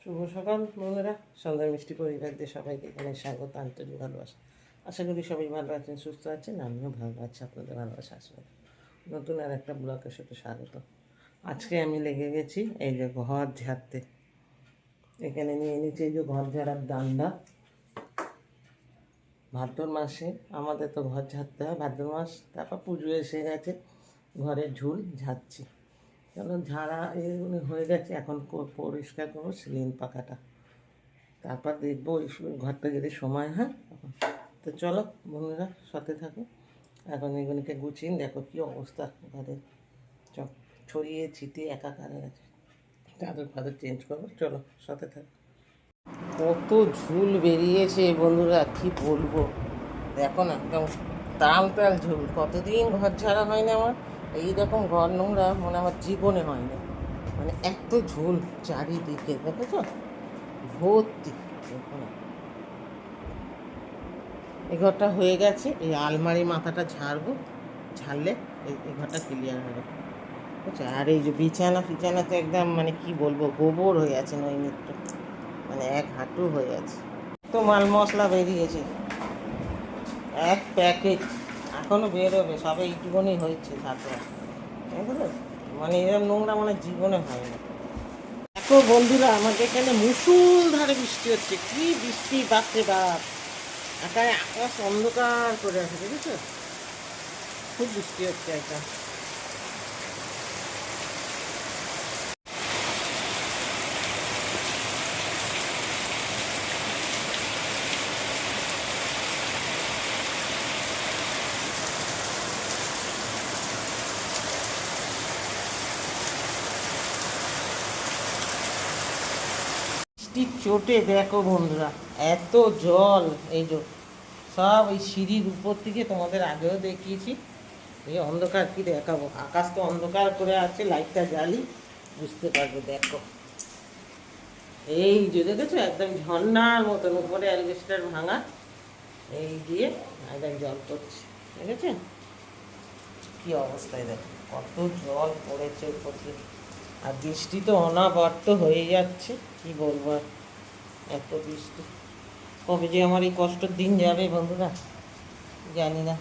শুভ সকাল বন্ধুরা, সন্ধ্যার মিষ্টি পরিবারদের সবাইকে এখানে স্বাগত, আন্তরিক ভালোবাসা। আশা করি সবাই ভালো আছেন, সুস্থ আছেন, আমিও ভালো আছি। আপনাদের ভালোবাসা আসবে নতুন আর একটা ব্লগের সাথে স্বাগত। আজকে আমি লেগে গেছি এই যে ঘর ঝাড়তে। এখানে নিয়ে নিচ্ছি এই যে ঘর ঝাড়ার দান্ডা। ভাদ্র মাসে আমাদের তো ঘর ঝাড়তে হয়, ভাদ্র মাস, তারপর পুজো এসে গেছে, ঘরের ঝুল ঝাড়ছি। কারণ ঝাড়া এগুলো হয়ে গেছে, এখন পরিষ্কার করবো সিলিং পাখাটা, তারপর দেখবো ওই ঘরটা যদি সময় হয় তখন। তো চলো বন্ধুরা, সাথে থাকো। এখন এগুলিকে গুছিয়ে দেখো কী অবস্থা ঘরের, সব ছড়িয়ে ছিটিয়ে একাকার হয়ে গেছে। চাদর ফাদর চেঞ্জ করবো, চলো সাথে থাকো। কত ঝুল বেরিয়েছে বন্ধুরা, কি বলবো। দেখো না, একদম টাল টাল ঝুল। কতদিন ঘর ঝাড়া হয় না আমার, এইরকম ঘর নোংরা মানে আমার জীবনে হয় না। মানে এত ঝুল চারিদিকে, দেখেছো ভর্তি। দেখো না, এই ঘরটা হয়ে গেছে, এই আলমারি মাথাটা ঝাড়বো, ঝাড়লে এই ঘরটা ক্লিয়ার হবে। বুঝছো? আর এই যে বিছানা ফিছানা তো একদম মানে কি বলবো, গোবর হয়ে আছে, নৈমিত্র, মানে এক হাঁটু হয়ে আছে। তো মাল মশলা বেরিয়েছে এক প্যাকেট, এখনো বেরোবে, সবে এইটুকুনি হয়েছে তারপর। বুঝলো, মানে এরকম নোংরা মানে জীবনে হয় না। দেখো বন্ধুরা, আমাকে এখানে মুষলধারে বৃষ্টি হচ্ছে। কি বৃষ্টি, বাপরে বাপ, একাই আকাশ অন্ধকার করে আছে, দেখেছো? খুব বৃষ্টি হচ্ছে একটা। বৃষ্টির চোটে দেখো বন্ধুরা, এত জল। এই যে সব এই সিঁড়ির উপর থেকে তোমাদের আগেও দেখিয়েছি। এই অন্ধকার কি দেখাবো, আকাশ তো অন্ধকার করে আছে, লাইটটা জ্বালি বুঝতে পারবে। দেখো এই যে দেখেছো, একদম ঝর্ণার মতন উপরে অ্যালবেস্টার ভাঙা, এই দিয়ে একদম জল পড়ছে, দেখেছো কি অবস্থায়। দেখো কত জল পড়েছে উপর থেকে। আর বৃষ্টি তো অনাবর্ত হয়ে যাচ্ছে, কি বলবো আর, এত বৃষ্টি। কবে যে আমার এই কষ্টের দিন যাবে বন্ধুরা, জানি না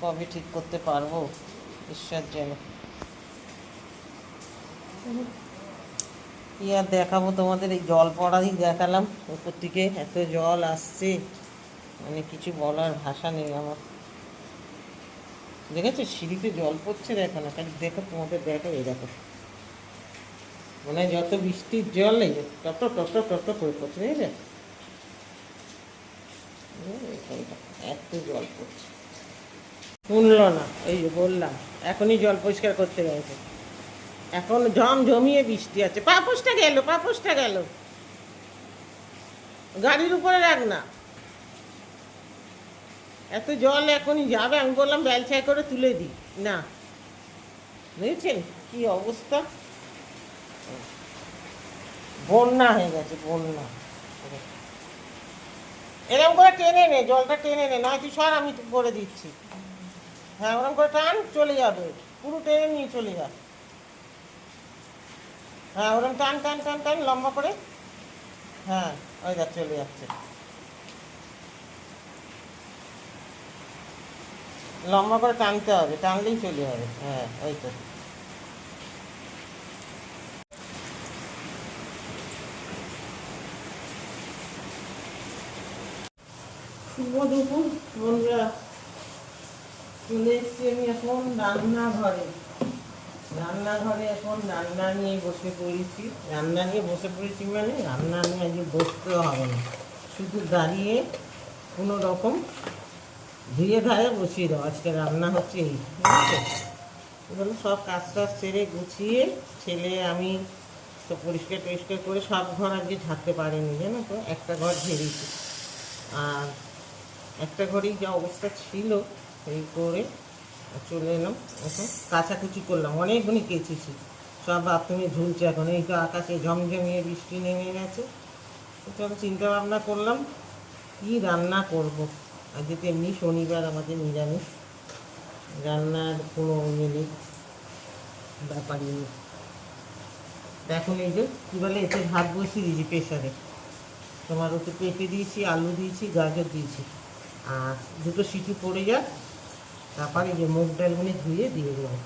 কবে ঠিক করতে পারবো, ঈশ্বর জানে। কি আর দেখাবো তোমাদের, এই জল পড়াই দেখালাম, উপর থেকে এত জল আসছে, মানে কিছু বলার ভাষা নেই আমার। দেখেছো সিঁড়িতে জল পড়ছে, দেখো না, খালি দেখো তোমাদের, দেখো এই দেখো, মানে যত বৃষ্টির জল এই top top top top top করে পড়ছে, দেখেছো? এত জল পড়ছে, শুনলো না, এই যে বললাম এখনই জল পরিষ্কার করতে গেছে, এখন জমিয়ে বৃষ্টি আছে। পাপোশটা গেল, পাপোশটা গেল, গাড়ির উপরে রাখ না, এত জল এখনই যাবে। আমি বললাম বেলছাই করে তুলে দিই না, বুঝেছেন কি অবস্থা, বন্যা হয়ে গেছে, বন্যা। এরকম করে টেনে নে, জলটা টেনে নে, নয় তুই সর, আমি করে দিচ্ছি। হ্যাঁ ওরকম করে টান, চলে যাবে, পুরো টেনে নিয়ে চলে যা। হ্যাঁ ওরকম টান টান টান টান লম্বা করে, হ্যাঁ ওই দেখ চলে যাচ্ছে, লম্বা করে টানতে হবে, টানলেই চলে যাবে। হ্যাঁ ওই তো। শুভ দুপুর বন্ধুরা, চলে এসছি আমি এখন রান্নাঘরে। রান্নাঘরে এখন রান্না নিয়ে বসে পড়েছি, রান্না নিয়ে বসে পড়েছি মানে রান্না নিয়ে আজকে বসতেও হবে না, শুধু দাঁড়িয়ে কোনো রকম ধুয়ে ধারে বসিয়ে দাও। আজকে রান্না হচ্ছে এই, ঠিক আছে? এগুলো সব কাজ টাজ সেরে গুছিয়ে, ছেলে আমি তো পরিষ্কার টরিষ্কার করে সব ঘর আজকে ঝাড়তে পারিনি, জানো তো, একটা ঘর ঝেড়েছি। আর একটা ঘরেই যা অবস্থা ছিল সেই করে চলে এলাম। এখন কাচাকুচি করলাম, অনেকগুলি কেচেছি, সব বাথরুমে ঝুলছে এখন। এই তো আকাশে ঝমঝমিয়ে বৃষ্টি নেমে গেছে। চলো চিন্তা ভাবনা করলাম কি রান্না করব। আজকে তো এমনি শনিবার, আমাদের নিরামিষ, রান্নার কোনো ইয়ে নেই, ব্যাপারই নেই। এখন এই যে কী বলে এতে ভাত বসিয়ে দিয়েছি প্রেশারে, তোমার ওতে পেঁপে দিয়েছি, আলু দিয়েছি, গাজর দিয়েছি, আর দুটো সিটি পড়ে যাক, তারপরে এই যে মুগ ডালগুলো ধুয়ে দিয়ে দেবো।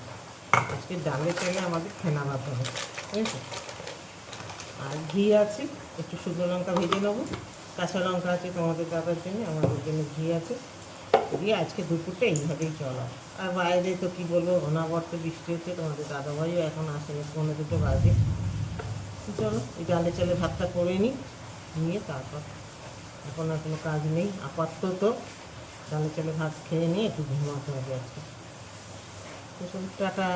আজকে ডালের চালে আমাদের ফেনা ভাত হবে, ঠিক আছে। আর ঘি আছে, একটু শুকনো লঙ্কা ভেজে নেবো, কাঁচা লঙ্কা আছে তোমাদের দাদার জন্য, আমাদের জন্য ঘি আছে, দিয়ে আজকে দুপুরটা এইভাবেই চলা। আর বাইরে তো কী বলবো, অনাবর্ত বৃষ্টি হচ্ছে, তোমাদের দাদাভাইও এখন আসেনি, 1:45 বাজে। তো চলো এই ডালে চালে ভাতটা করে নিই, নিয়ে তারপর এখন আর কোনো কাজ নেই আপাতত, ডালে চালে ভাত খেয়ে নিয়ে একটু ঘুমাতে হবে আজকে। তো চলো টাটা।